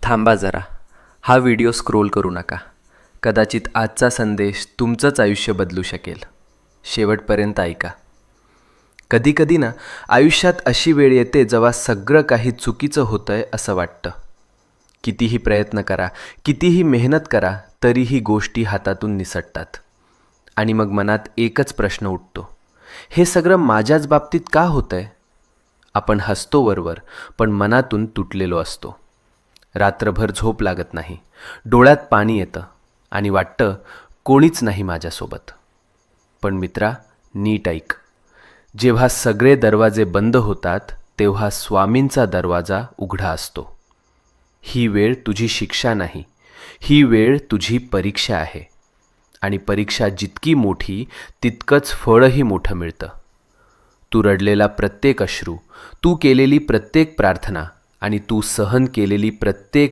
थांबा जरा. हा व्हिडिओ स्क्रोल करू नका. कदाचित आजचा संदेश तुमचंच आयुष्य बदलू शकेल. शेवटपर्यंत ऐका. कधीकधी ना आयुष्यात अशी वेळ येते जेव्हा सगळं काही चुकीचं होतंय असं वाटतं. कितीही प्रयत्न करा, कितीही मेहनत करा, तरीही गोष्टी हातातून निसटतात. आणि मग मनात एकच प्रश्न उठतो, हे सगळं माझ्याच बाबतीत का होतंय? आपण हसतो वरवर, पण मनातून तुटलेलो असतो. रात्रभर झोप लागत नाही, डोळ्यात पाणी येतं आणि वाटतं कोणीच नाही माझ्यासोबत. पण मित्रा, नीट ऐक. जेव्हा सगळे दरवाजे बंद होतात तेव्हा स्वामींचा दरवाजा उघडा असतो. ही वेळ तुझी शिक्षा नाही, ही वेळ तुझी परीक्षा आहे. आणि परीक्षा जितकी मोठी तितकंच फळही मोठं मिळतं. तू रडलेला प्रत्येक अश्रू, तू केलेली प्रत्येक प्रार्थना आणि तू सहन केलेली प्रत्येक